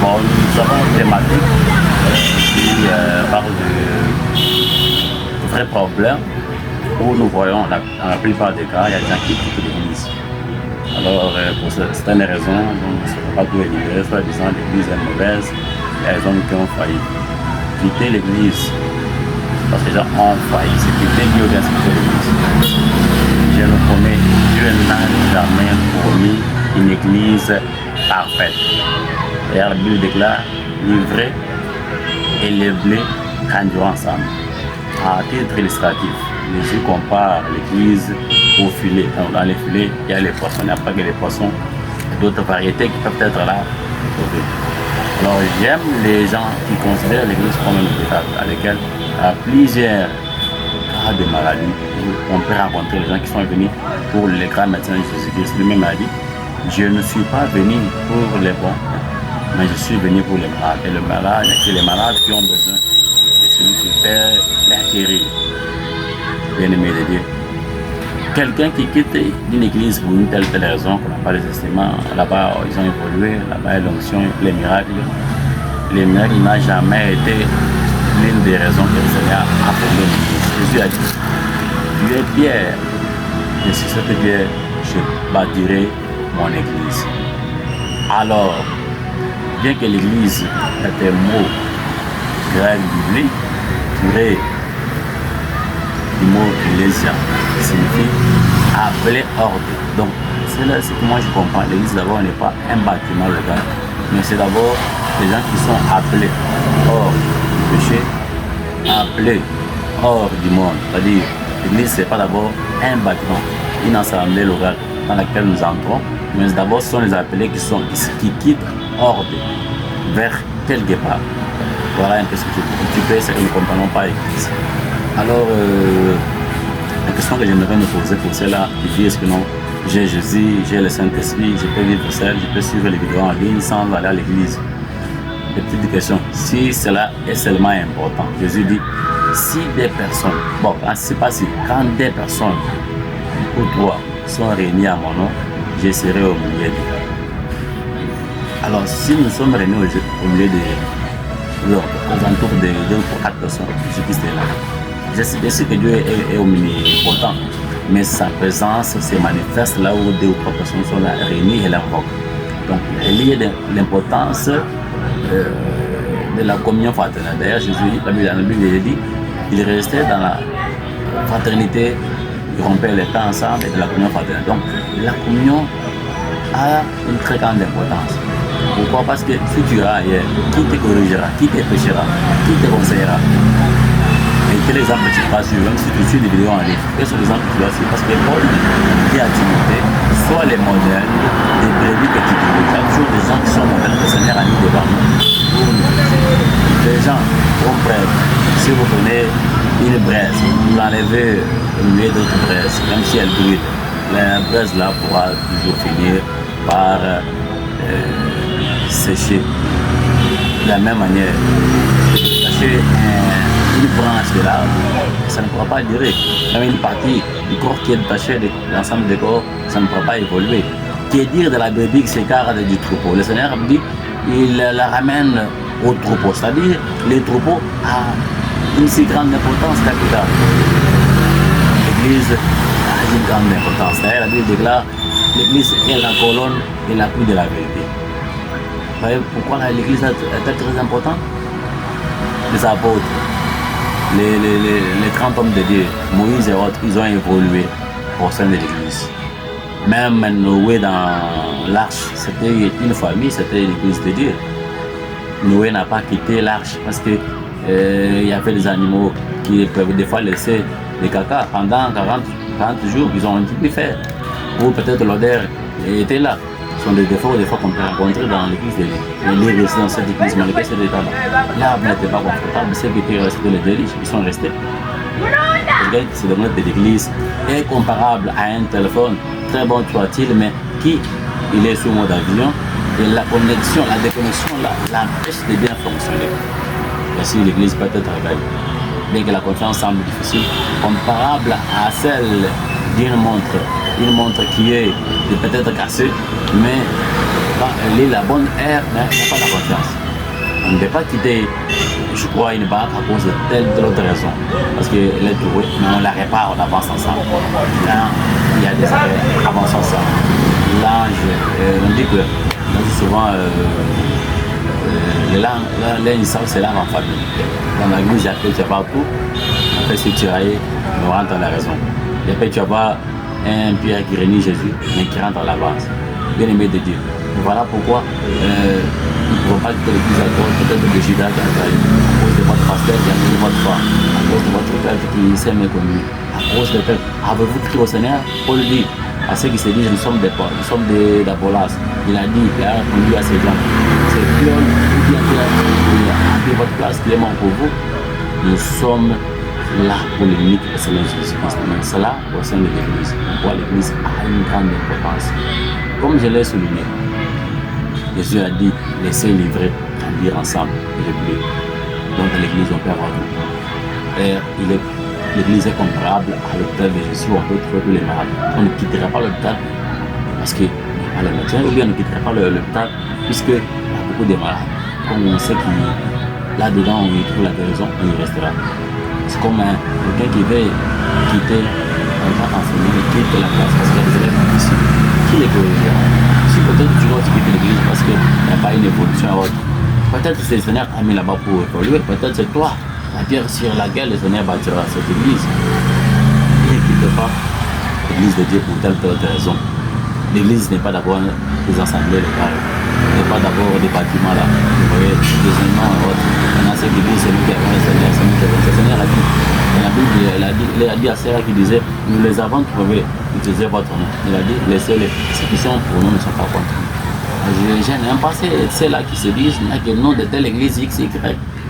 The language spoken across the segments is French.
Bon, nous avons une thématique qui parle de vrais problèmes où nous voyons, dans la plupart des cas, il y a des gens qui quittent l'église. Alors, pour certaines raisons, on ne sait pas tout éliminer, soit disant l'église est mauvaise, il y a des hommes qui ont failli. Quitter l'église, parce que les gens ont failli, c'est quitter Dieu vient quitter l'église. Je le promets, Dieu n'a jamais promis une église parfaite. Et la Bible déclare, l'ivraie et les blés grandiront ensemble. À titre illustratif, Jésus compare l'église au filet. Donc, dans les filets, il y a les poissons, il n'y a pas que les poissons, d'autres variétés qui peuvent être là. Alors j'aime les gens qui considèrent l'église comme un hôpital, à lequel il y a plusieurs cas de maladies. On peut rencontrer les gens qui sont venus pour les grands médecins de Jésus-Christ. Lui-même a dit, je ne suis pas venu pour les bons, mais je suis venu pour les malades. Et le malade, c'est les malades qui ont besoin de celui qui fait les guérir. Bien-aimé de Dieu. Quelqu'un qui quitte une église pour une telle raison, qu'on n'a pas les testaments, là-bas ils ont évolué, là-bas il y a l'onction, les miracles. Les miracles n'ont jamais été l'une des raisons que le Seigneur a fondé l'église. Jésus a dit, tu es pierre, et sur cette pierre, je bâtirai mon église. Alors, bien que l'église est un mot grec biblique, tiré du mot ecclésia, qui signifie appeler ordre. Donc, c'est là ce que moi je comprends. L'église d'abord n'est pas un bâtiment local, mais c'est d'abord les gens qui sont appelés hors du péché, appelés hors du monde. C'est-à-dire, l'église, ce n'est pas d'abord un bâtiment, une assemblée locale dans laquelle nous entrons, mais d'abord ce sont les appelés qui quittent hors vers quelque part. Voilà un peu ce que tu peux, c'est que nous ne comprenons pas l'église. Alors, la question que j'aimerais me poser pour ceux-là qui disent que non, j'ai Jésus, j'ai le Saint-Esprit, je peux vivre seul, je peux suivre les vidéos en ligne sans aller à l'église. Des petites questions. Si cela est seulement important, Jésus dit, si des personnes, bon, c'est pas si, quand des personnes ou toi sont réunies à mon nom, je serai au milieu d'eux. Alors, si nous sommes réunis au milieu de aux alentours de 2 ou 4 personnes, Jésus-Christ est là. Je sais que Dieu est omnipotent, mais sa présence se manifeste là où 2 ou 3 personnes sont là, réunies et l'invoquent. Donc, il y a l'importance de la communion fraternelle. D'ailleurs, Jésus, dans la Bible, il dit, il restait dans la fraternité, il rompait les temps ensemble et de la communion fraternelle. Donc, la communion a une très grande importance. Pourquoi? Parce que si tu iras ailleurs, qui te corrigera, qui te péchera, qui te conseillera? Et quel exemple tu vas suivre, même si tu suis des vidéos en ligne, quels sont les exemples que tu vas suivre? Parce que Paul dit à Timothée, sois les modèles des brebis que tu trouves. Il y a toujours des gens qui sont modèles que le Seigneur a mis devant nous. Les gens vont prêtre. Si vous prenez une braise, vous l'enlevez au milieu d'autres braises, même si elle brûle, la braise là pourra toujours finir par sécher. De la même manière, tâcher une branche de l'arbre, ça ne pourra pas durer. Même une partie du corps qui est détachée de l'ensemble des corps, ça ne pourra pas évoluer. Qu'est dire de la brebis qui s'écarte du troupeau? Le Seigneur dit, il la ramène au troupeau, c'est-à-dire les troupeaux ont une si grande importance capitale. L'église a une grande importance. D'ailleurs, la Bible déclare, l'église est la colonne et l'appui de la vérité. Vous voyez pourquoi l'église est très importante? Les apôtres, les 30 hommes de Dieu, Moïse et autres, ils ont évolué au sein de l'église. Même Noé dans l'arche, c'était une famille, c'était l'église de Dieu. Noé n'a pas quitté l'arche parce que il y avait des animaux qui peuvent des fois laisser des caca pendant 40 jours, ils ont dû le faire. Ou peut-être l'odeur était là. Ce sont des défauts qu'on peut rencontrer dans l'église de Dieu. Les résidents de cette église, malgré cet état l'arbre n'était pas confortable, ceux qui étaient restés les délices, ils sont restés. C'est de de l'église est comparable à un téléphone, très bon soit-il, mais qui il est sous mode avion et la connexion, la déconnexion l'empêche de bien fonctionner. Ainsi l'église peut être réveillée. Bien que la confiance semble difficile, comparable à celle d'une montre qui est peut-être cassée, mais la bonne ère n'a pas la confiance. On ne peut pas quitter, je crois, une banque à cause de telle autre raison. Parce qu'elle est douée, mais on la répare, on avance ensemble. Là, il y a des arrêts, avance ensemble. Là, on dit que souvent, l'ensemble, c'est l'âme en famille. Dans la gauche, après, tu vas partout. Après, si tu ailles, on rentre dans la raison. Et après, tu vas voir un Pierre qui renie Jésus, mais qui rentre dans la base. Bien aimé de Dieu. Voilà pourquoi nous ne pouvons pas quitter l'église à cause peut-être de Judas qui a trahi, à cause de votre pasteur qui a mis votre femme, à cause de votre père qui s'est méconnu, à cause de peuple. Avez-vous crié au Seigneur? Paul dit à ceux qui se disent nous sommes des Paul, nous sommes d'Apollas. Il a dit, il a répondu à ces gens, c'est Dieu qui a pris votre place, qui est mort pour vous. Nous sommes là pour l'unique et c'est Jésus-Christ. Mais cela au sein de l'église. Pourquoi l'église a une grande importance. Comme je l'ai souligné, Jésus a dit, laissez livrer, grandir ensemble et réguler. Donc dans l'église, on peut avoir tout. Et l'église est comparable à l'hôpital de Jésus, on peut trouver tous les malades. On ne quittera pas l'hôpital parce qu'il n'y a pas le médecin, ou bien on ne quittera pas l'hôpital puisqu'il y a beaucoup de malades. Comme on sait qu'il là-dedans, on y trouve la guérison, on y restera. C'est comme quelqu'un qui veut quitter un grand enseignement, il quitte la classe parce qu'il y a des élèves difficiles. Qui les corrigera? Si peut-être tu dois quitter l'église parce qu'il n'y a pas une évolution autre. Peut-être que le Seigneur t'a mis là-bas pour évoluer, peut-être c'est toi, la pierre sur laquelle le Seigneur bâtira cette église. Ne quitte pas l'église de Dieu pour telle ou telle raison. L'église n'est pas d'abord des assemblées locales, n'est pas d'abord des bâtiments là. Vous voyez, des éléments et autres. Dans cette église, c'est nous qui avons le Seigneur, c'est nous qui avons le Seigneur a dit. Dans la Bible, il a dit à Sarah qui disait, nous les avons trouvés, utilisez votre nom. Il a dit, laissez-les. Ceux qui sont pour nous ne sont pas contre nous. Je n'aime pas ceux-là qui se disent, il n'y a que nous de telle église X, Y,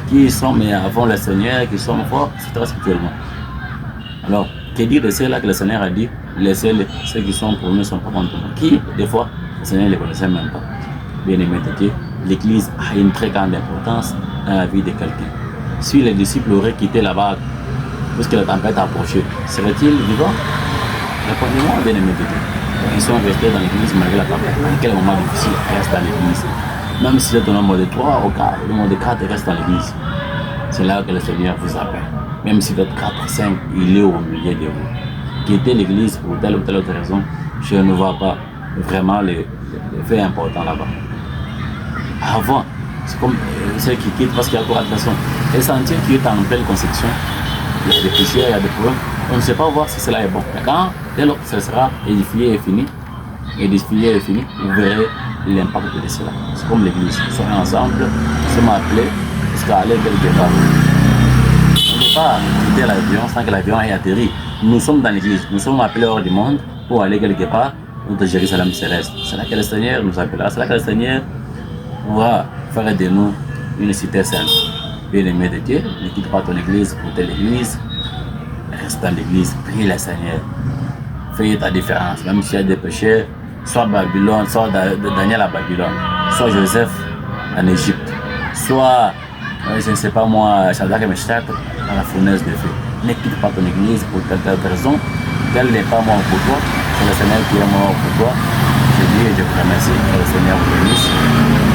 qui sont mais avant le Seigneur, qui sont forts, etc. spirituellement. Alors, que dire de ceux-là que le Seigneur a dit, laissez-les, ceux qui sont pour nous ne sont pas contre nous. Qui, des fois, le Seigneur ne les connaissait même pas. Bien aimé de Dieu, l'église a une très grande importance dans la vie de quelqu'un. Si les disciples auraient quitté la barque, puisque la tempête a approché, seraient-ils vivants? Répondez-moi, bien aimé de Dieu. Ils sont restés dans l'église malgré la tempête. Dans quel moment difficile, reste dans l'église. Même si c'est un nombre de 3 ou 4, le nombre de 4 reste dans l'église. C'est là que le Seigneur vous appelle. Même si vous êtes 4 ou 5, il est au milieu de vous. Quitter l'église pour telle ou telle autre raison, je ne vois pas vraiment le fait important là-bas. Avant, c'est comme ceux qui quittent parce qu'il y a encore attention. Les sentiers qui est en pleine construction, il y a des poussières, il y a des problèmes. On ne sait pas voir si cela est bon. Mais quand, dès lors que ce sera édifié et fini, vous verrez l'impact de cela. C'est comme l'église. Nous sommes ensemble, nous sommes appelés jusqu'à aller quelque part. On ne peut pas quitter l'avion sans que l'avion ait atterri. Nous sommes dans l'église. Nous sommes appelés hors du monde pour aller quelque part de Jérusalem céleste. C'est là que le Seigneur nous appellera. C'est là que le Seigneur va faire de nous une cité sainte. Bien-aimé de Dieu, ne quitte pas ton église pour telle église. Reste dans l'église, prie le Seigneur. Fais ta différence. Même s'il y a des péchés, soit Babylone, soit Daniel à Babylone, soit Joseph en Égypte, soit, je ne sais pas moi, Shadrach et Meshach dans la fournaise de feu. Ne quitte pas ton église pour telle raison. Tel n'est pas mort pour toi, c'est le Seigneur qui est mort pour toi. Je dis et je vous remercie que le Seigneur vous bénisse.